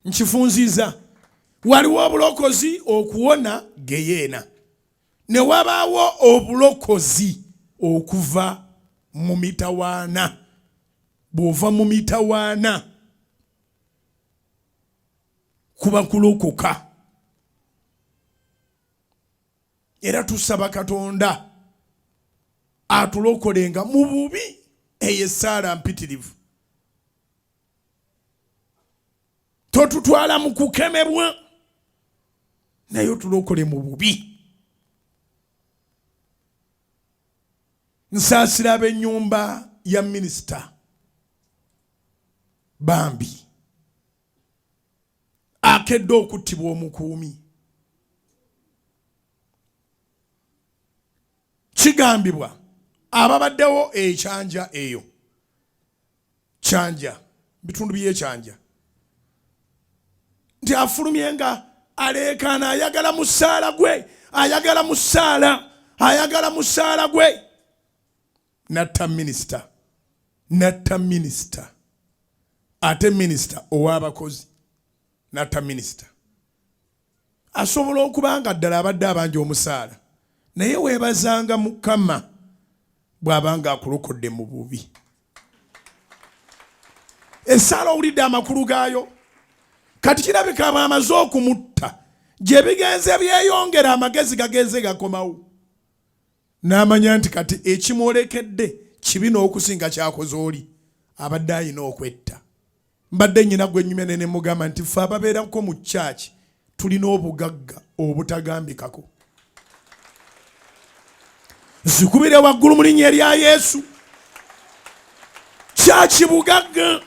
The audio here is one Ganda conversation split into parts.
nkifunziza waliwo obulokozi okuwona geyeena ne wabaawo obulokozi okuva mu mitawaana. Bw'ova mu mitawaana kuba kulokoka. Era tusaba Katonda atulokolenga mu bubi eyesaala mpitirivu. Totutwala mu kukemebwa naye tulokole mu bubi. Nsaasira ab'ennyumba ya minisita bambi Okello Okutibwa Omukuumi. Kigambibwa ababaddewo ekyanja eyo kyanja bitundu by'ekyanja nti afulumye nga aleekaana ayagala musaala gwe, ayagala musaala, ayagala musaala gwe. Natta minisita ate minisita ow'abakozi natta minisita. Asobola okuba nga ddala abadde abanja omusaala naye weebazanga Mukama bw'abanga akulokodde mu bubi. Essaala owulidde amakulu gaayo kati kirabika amaze okumutta gye bigenze byeyongera amagezi gagenze gakomawo. N'amanya nti kati ekimwolekedde kibi n'okusinga kyakoze oli abadde ayina okwetta. Mbadde nnyina gwe nnyumene ne mugamba nti ffe ababeerako mu kyaki tulina obugagga obutagambikako. Zikubire waggulu mu linnya erya Yesu. Kyaki bugagga.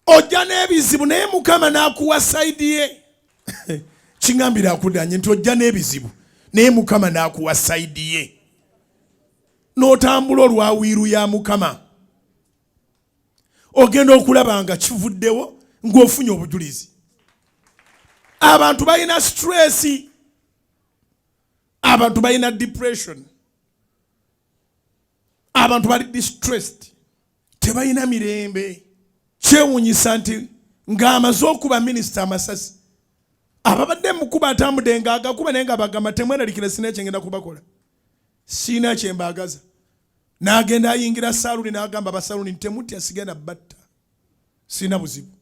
Ojja n'ebizibu naye Mukama n'akuwa sayidi ye. Kingambira akudanye nti ojja n'ebizibu naye Mukama n'akuwa sayidi ye. N'otambula olwawiiru ya Mukama. Ogenda okulaba nga kivuddewo ng'ofunye obujulizi. Abantu balina stress. Abantu balina depression. Abantu bali distressed. Tebalina mirembe. Kyewuunyisa nti ng'amaze okuba minisita amasasi ababadde mukuba atambudde ng'agakuba naye nga bagamba temweraliikira sina ekyengenda kubakola. Sina kyembaagaza. N'agenda ayingira saaluni n'agamba abasaluni temutya sigenda batta. Sina buzibu.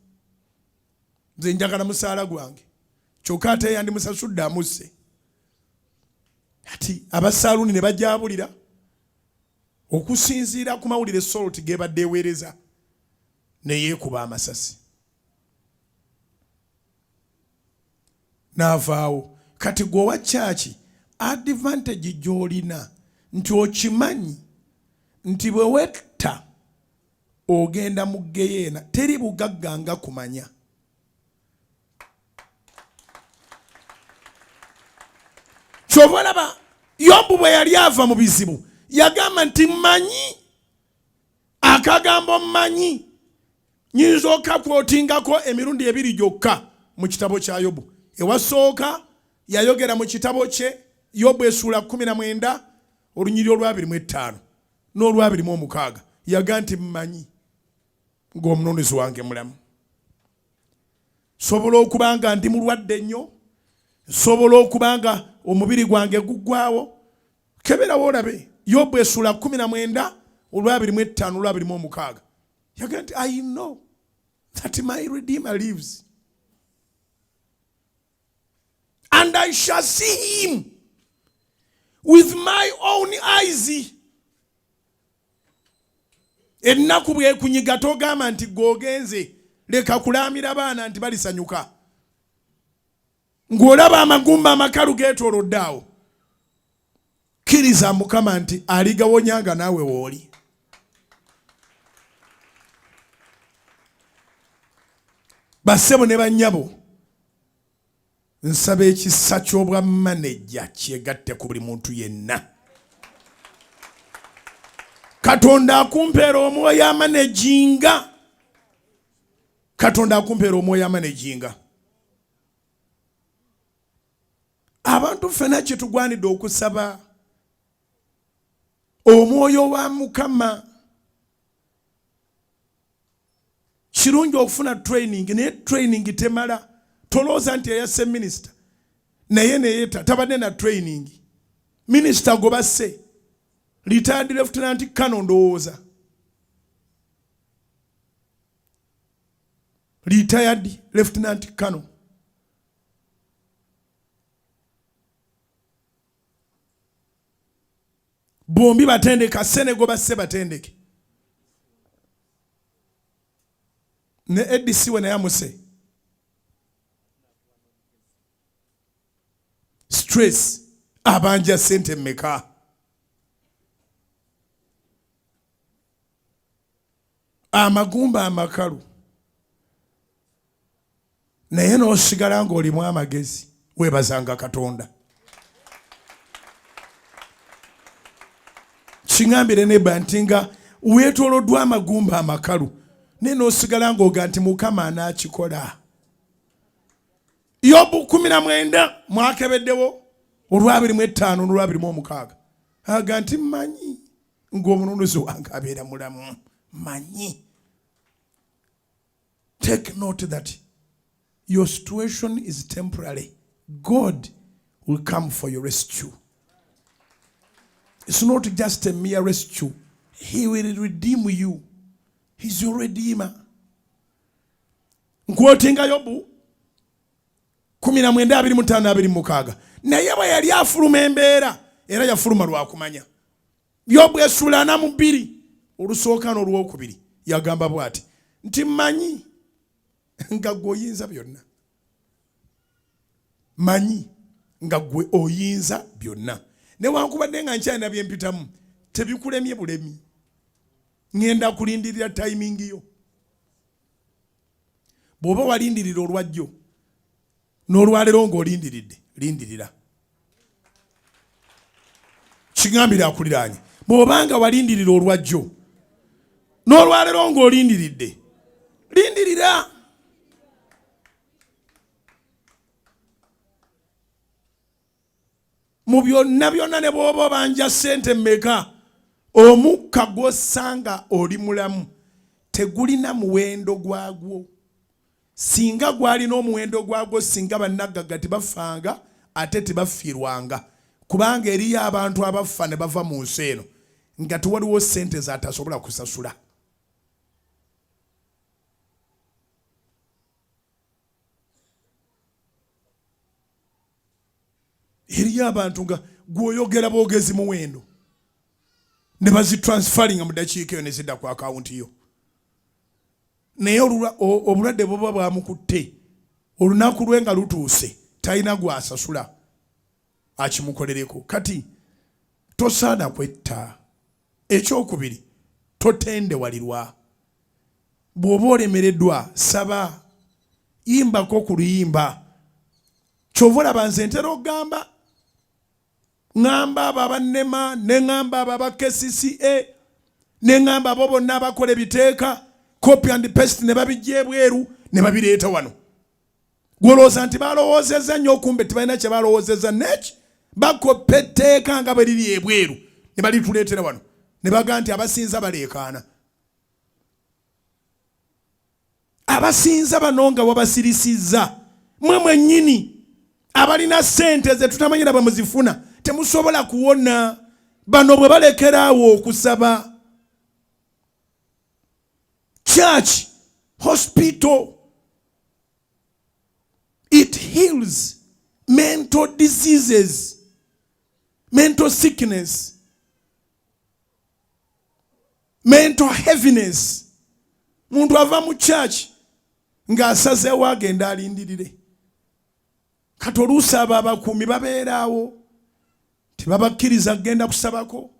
Nze njagala musaala gwange. Kyokka ate yandimusasudde amusse. Ati abasaaluni ne bajabulira okusinziira ku mawulire Soloti gebadde eweereza ne yeekuba amasasi. N'avaawo. Kati gwe owa kyaki advantage gy'olina nti okimanyi nti bwe wetta ogenda mu geyeena teri bugagga nga kumanya. Kyova olaba Yobu bwe yali ava mu bizibu yagamba nti mmanyi akagambo mmanyi nyinza okakwotingako emirundi ebiri gyokka mu kitabo kya Yobu. Ewasooka yayogera mu kitabo kye Yobu essula 19 olunyiri olwa25 n'olwa26 yaga nti mmanyi ng'omunoonyezi wange mulamu. Sobola okuba nga ndi mulwadde nnyo, sobola okuba nga omubiri gwange guggwawo. Keberawo olabe Yobu essula 19 olwa25 n'olwa26 yaga nti I know that my Redeemer lives and I shall see him with my own eyes. Ennaku bwekunyiga togamba nti gwogenze leka kulaamira baana nti balisanyuka. Ng'olaba amagumba amakalu geetoolodde awo. Kkiriza Mukama nti aligawonyanga naawe wooli. Bassebo ne bannyabo nsaba ekisa ky'obwa manejja kyegatte ku buli muntu yenna. Katonda akumpeera omwoyo amanejinga. Katonda akumpeera omwoyo amanejinga. Abantu ffena kye tugwanidde okusaba omwoyo wa Mukama. Kirungi okufuna training naye training temala. tolooza nti yasse minisita naye neyeeta tabadde na training. Minisita gwe basse retired lieutenant colonel ndowooza, retired lieutenant colonel. Bombi batendeka, Senego basse batendeke. Ne EDC we naye amuse. Stress abanja sente mmeka. Amagumba amakalu. Naye n'osigala ng'olimu amagezi, weebazanga Katonda. Kingambire ne bantinga weetooloddwa amagumba amakalu, naye n'osigala ng'oga nti Mukama anaakikola. Yobu 19 mwakebeddewo olwa 25 n'olwa 26 aga nti mmanyi ng'omununuzi wange abeera mulamu. Manyi. Take note that your situation is temporary. God will come for your rescue. It's not just a mere rescue. He will redeem you. He's your redeemer. Nkwotinga Yobu 19:25-26. Naye bwe yali afuluma embeera era yafuluma lwa kumanya. Yobu essula 42 olusooka n'olwokubiri yagamba bw'ati nti mmanyi nga gwe oyinza byonna. Manyi nga gwe oyinza byonna. Newankubadde nga nkyalina bye mpitamu tebikulemye bulemi. Ngenda kulindirira timing yo. Bw'oba walindirira olwajjo n'olwaleero ng'olindiridde, lindirira. Kigambira akuliraanye. Bw'obanga walindirira olwajjo n'olwaleero ng'olindiridde, lindirira. Mu byonna byonna ne bw'oba banja ssente mmeka, omukka gw'osanga oli mulamu tegulina muwendo gwagwo. Singa gwalina omuwendo gwagwo, singa bannaggaga tebafanga ate tebafiirwanga. Kubanga eriyo abantu abafa ne bava mu nsi eno nga tewaliwo ssente z'atasobola kusasula. Eriyo abantu nga gw'oyogera boogezi muwendo ne bazitransferinga mu ddakiika eyo ne zidda ku akawunti yo. Naye obulwadde buba bwamukutte, olunaku lwe nga lutuuse talina gw'asasula akimukolereko. Kati tosaana kwetta. Ekyokubiri, totendewalirwa. Bw'oba olemereddwa saba, yimbako ku luyimba. Kyova olaba nze ntera okugamba, ngamba abo abannema, ne ngamba abo aba KCCA, ne ngamba abo bonna abakola ebiteeka, copy and paste ne babijja ebweru ne babireeta wano. Gwolowooza nti balowoozezza nnyo, okumbe tebalina kye balowoozezza neki. Bakopa etteeka nga bwe liri ebweru ne balituleetera wano ne baga nti abasinza baleekaana. Abasinza bano nga wabasirisizza mwe mwennyini abalina ssente ze tutamanyira bwe muzifuna temusobola kuwona. Bano bwe balekeraawo okusaba. Church, hospital, it heals mental diseases, mental sickness, mental heaviness. Muntu ava mu church nga asazeewo agenda alindirire. Kati oluusi abo abakuumi babeeraawo tebabakkiriza kugenda kusabako.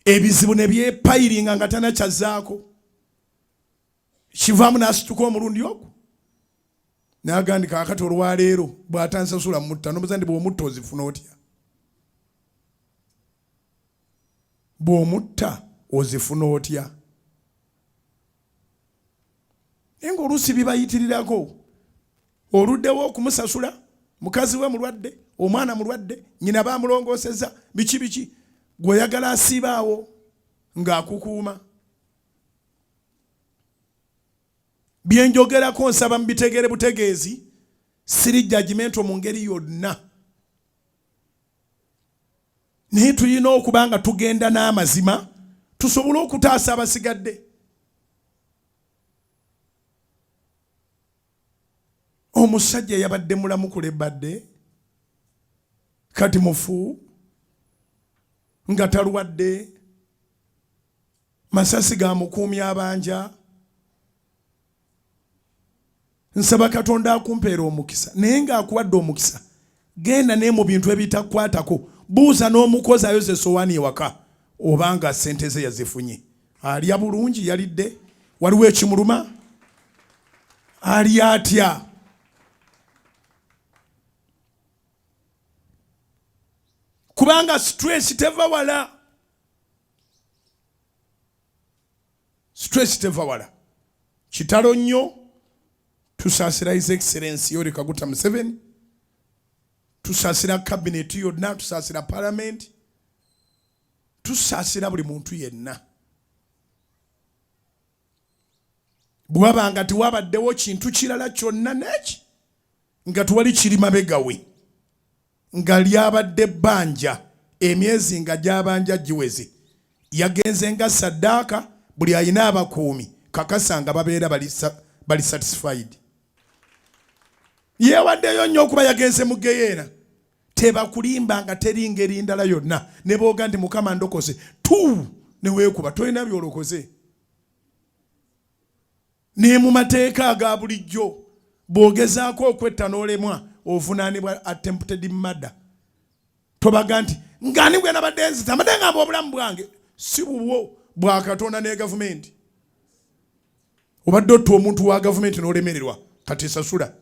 Ebizibu ne byepayiringa nga tanakyazaako. Kivaamu n'asituka omulundi ogwo n'agandika akati olwaleero bw'atansasula mutta. N'obuuza nti bw'omutta ozifuna otya? Bw'omutta ozifuna otya? Naye ng'oluusi bibayitirirako. Oluddewo okumusasula, mukazi we mulwadde, omwana mulwadde, nnyina baamulongoosezza, biki biki. Gw'oyagala asiibaawo ng'akukuuma. byenjogerako nsaba mubitegere butegeezi siri judgmental mu ngeri yonna naye tulina okuba nga tugenda n'amazima tusobole okutaasa abasigadde. Omusajja yabadde mulamu kulebadde kati mufu nga talwadde masasi ga mukuumi abanja. Nsaba Katonda akumpeera omukisa naye ng'akuwadde omukisa genda ne mu bintu ebitakwatako buuza n'omukozi ayoze sowaani ewaka obanga ssente ze yazifunye. Alya bulungi yalidde? Waliwo ekimuluma? Ali atya? Kubanga stress teva wala. Stress teva wala. Kitalo nnyo tusaasira His Excellency Yoweri Kaguta Museveni, tusaasira cabinet yonna, tusaasira parliament, tusaasira buli muntu yenna. Bwaba nga tiwabaddewo kintu kirala kyonna neki nga tuwali kiri mabegawe nga lyabadde bbanja emyezi nga gyabanja giweze yagenze nga saddaaka buli ayina abakuumi kakasa nga babeera bali satisfied. Yewaddeyo nnyo okuba yagenze mu geyeena tebakulimba nga teri ngeri ndala yonna ne booga nti Mukama ndokoze tu ne weekuba tolina byolokoze. Ne mu mateeka aga bulijjo bw'ogezaako okwetta n'olemwa ovunaanibwa attempted murder. Tobaga nti ngani bwe nabadde nzita mbadde ngamba obulamu bwange si bubwo bwa Katonda ne gavumenti. Obadde otta omuntu wa gavumenti n'olemererwa kati sasula.